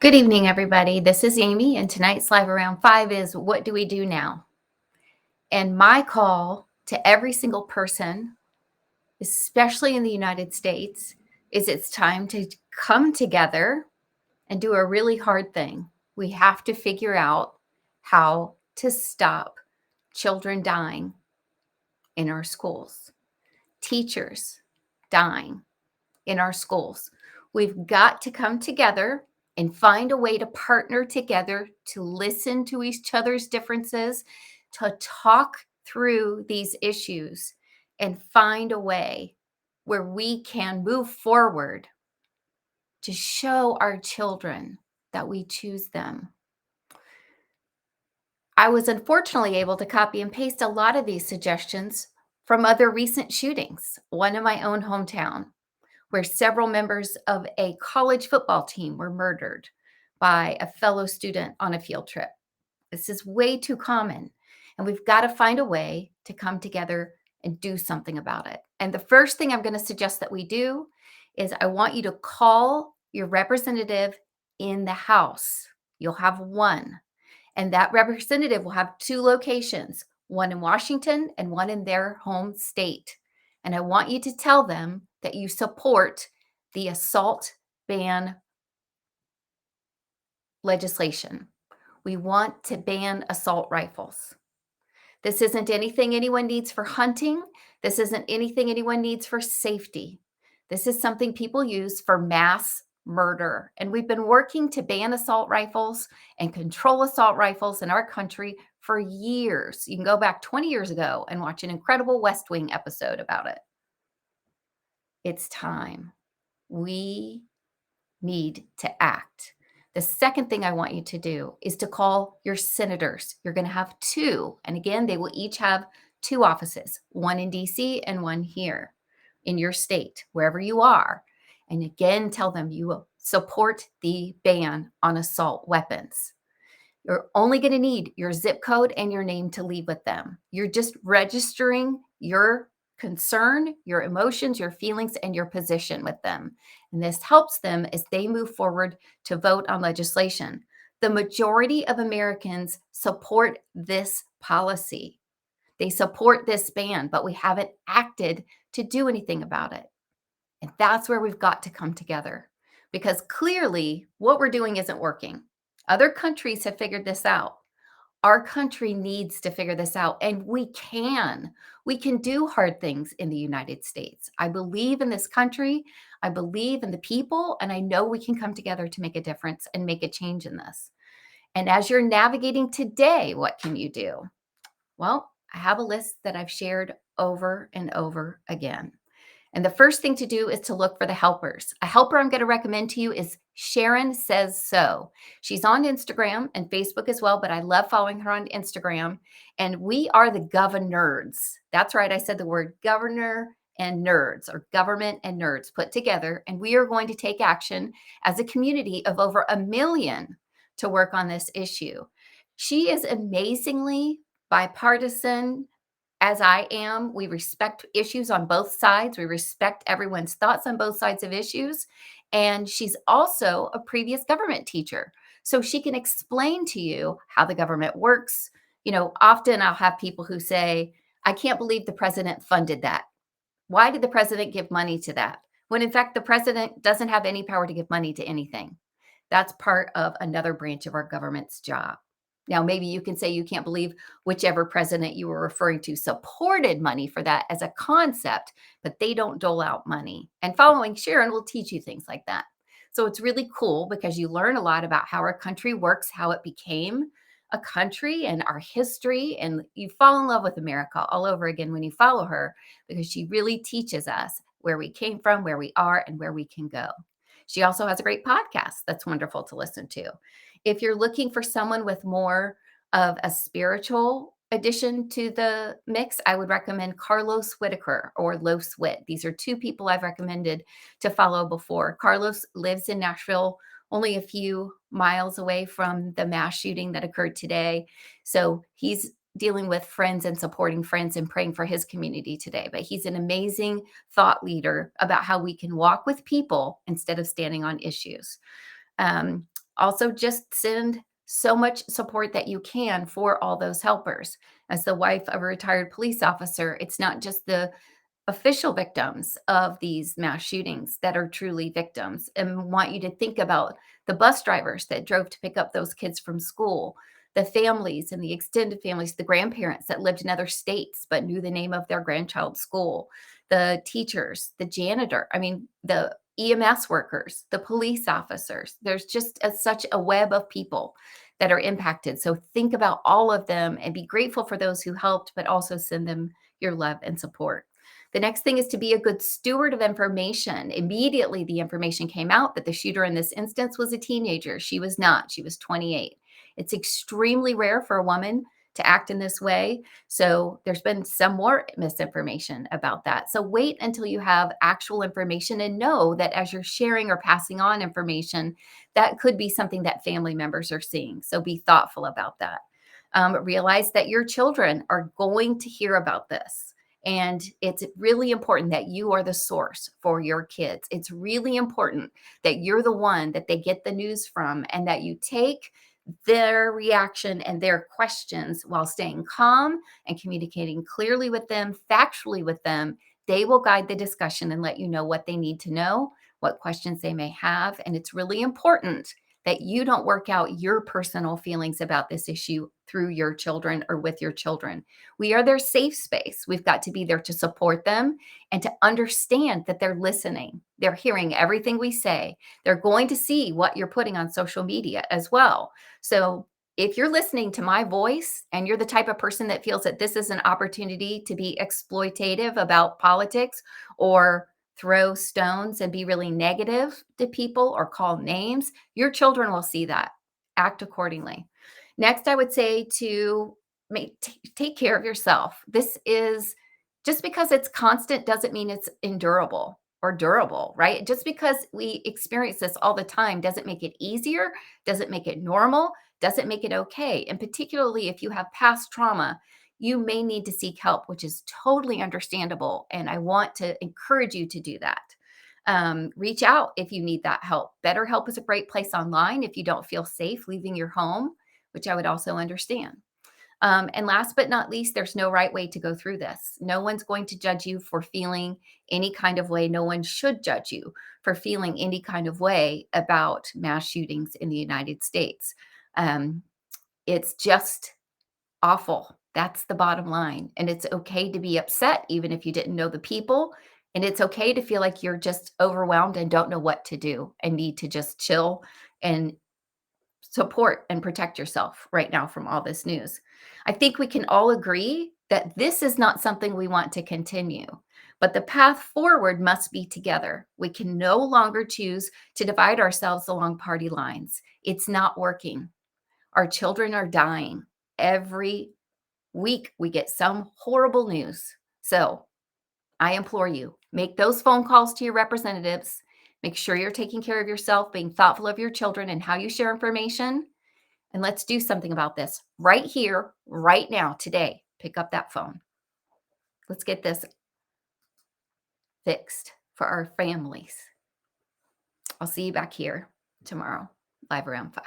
Good evening, everybody. This is Amy, and tonight's Live Around 5 is What Do We Do Now? And my call to every single person, especially in the United States, is it's time to come together and do a really hard thing. We have to figure out how to stop children dying in our schools, teachers dying in our schools. We've got to come together and find a way to partner together to listen to each other's differences, to talk through these issues, and find a way where we can move forward to show our children that we choose them. I was unfortunately able to copy and paste a lot of these suggestions from other recent shootings, one in my own hometown, where several members of a college football team were murdered by a fellow student on a field trip. This is way too common, and we've got to find a way to come together and do something about it. And the first thing I'm going to suggest that we do is I want you to call your representative in the House. You'll have one, and that representative will have two locations, one in Washington and one in their home state. And I want you to tell them that you support the assault ban legislation. We want to ban assault rifles. This isn't anything anyone needs for hunting. This isn't anything anyone needs for safety. This is something people use for mass murder. And we've been working to ban assault rifles and control assault rifles in our country for years. You can go back 20 years ago and watch an incredible West Wing episode about it. It's time. We need to act. The second thing I want you to do is to call your senators. You're going to have two. And again, they will each have two offices, one in DC and one here in your state, wherever you are. And again, tell them you will support the ban on assault weapons. You're only going to need your zip code and your name to leave with them. You're just registering your concern, your emotions, your feelings, and your position with them. And this helps them as they move forward to vote on legislation. The majority of Americans support this policy. They support this ban, but we haven't acted to do anything about it. And that's where we've got to come together, because clearly what we're doing isn't working. Other countries have figured this out. Our country needs to figure this out, and we can. We can do hard things in the United States. I believe in this country. I believe in the people, and I know we can come together to make a difference and make a change in this. And as you're navigating today, what can you do? Well, I have a list that I've shared over and over again. And the first thing to do is to look for the helpers. A helper I'm going to recommend to you is SharonSaysSo. She's on Instagram and Facebook as well, but I love following her on Instagram. And we are the Governerds. That's right. I said the word governor and nerds, or government and nerds put together. And we are going to take action as a community of over 1 million to work on this issue. She is amazingly bipartisan, as I am. We respect issues on both sides. We respect everyone's thoughts on both sides of issues. And she's also a previous government teacher. So she can explain to you how the government works. Often I'll have people who say, I can't believe the president funded that. Why did the president give money to that? When in fact, the president doesn't have any power to give money to anything. That's part of another branch of our government's job. Now, maybe you can say you can't believe whichever president you were referring to supported money for that as a concept, but they don't dole out money. And following Sharon will teach you things like that. So it's really cool because you learn a lot about how our country works, how it became a country, and our history. And you fall in love with America all over again when you follow her, because she really teaches us where we came from, where we are, and where we can go. She also has a great podcast that's wonderful to listen to. If you're looking for someone with more of a spiritual addition to the mix, I would recommend Carlos Whitaker or Los Wit. These are two people I've recommended to follow before. Carlos lives in Nashville, only a few miles away from the mass shooting that occurred today. So he's dealing with friends and supporting friends and praying for his community today. But he's an amazing thought leader about how we can walk with people instead of standing on issues. Also, just send so much support that you can for all those helpers. As the wife of a retired police officer, it's not just the official victims of these mass shootings that are truly victims, and want you to think about the bus drivers that drove to pick up those kids from school, the families and the extended families, the grandparents that lived in other states but knew the name of their grandchild's school, the teachers, the janitor, I mean, the EMS workers, the police officers. There's just such a web of people that are impacted. So think about all of them and be grateful for those who helped, but also send them your love and support. The next thing is to be a good steward of information. Immediately, the information came out that the shooter in this instance was a teenager. She was not, she was 28. It's extremely rare for a woman to act in this way. So there's been some more misinformation about that. So wait until you have actual information and know that as you're sharing or passing on information, that could be something that family members are seeing. So be thoughtful about that. Realize that your children are going to hear about this. And it's really important that you are the source for your kids. It's really important that you're the one that they get the news from and that you take their reaction and their questions while staying calm and communicating clearly with them, factually with them. They will guide the discussion and let you know what they need to know, what questions they may have. And it's really important that you don't work out your personal feelings about this issue through your children or with your children. We are their safe space. We've got to be there to support them and to understand that they're listening. They're hearing everything we say. They're going to see what you're putting on social media as well. So if you're listening to my voice and you're the type of person that feels that this is an opportunity to be exploitative about politics or throw stones and be really negative to people or call names, your children will see that. Act accordingly. Next, I would say to take care of yourself. This is just because it's constant doesn't mean it's endurable or durable, right? Just because we experience this all the time doesn't make it easier, doesn't make it normal, doesn't make it okay. And particularly if you have past trauma, you may need to seek help, which is totally understandable. And I want to encourage you to do that. Reach out if you need that help. BetterHelp is a great place online if you don't feel safe leaving your home, which I would also understand. And last but not least, there's no right way to go through this. No one's going to judge you for feeling any kind of way. No one should judge you for feeling any kind of way about mass shootings in the United States. Um, it's just awful. That's the bottom line. And it's okay to be upset, even if you didn't know the people. And it's okay to feel like you're just overwhelmed and don't know what to do and need to just chill and support and protect yourself right now from all this news. I think we can all agree that this is not something we want to continue, but the path forward must be together. We can no longer choose to divide ourselves along party lines. It's not working. Our children are dying. Every week we get some horrible news. So I implore you, make those phone calls to your representatives. Make sure you're taking care of yourself, being thoughtful of your children and how you share information. And let's do something about this right here, right now, today. Pick up that phone. Let's get this fixed for our families. I'll see you back here tomorrow, live around 5.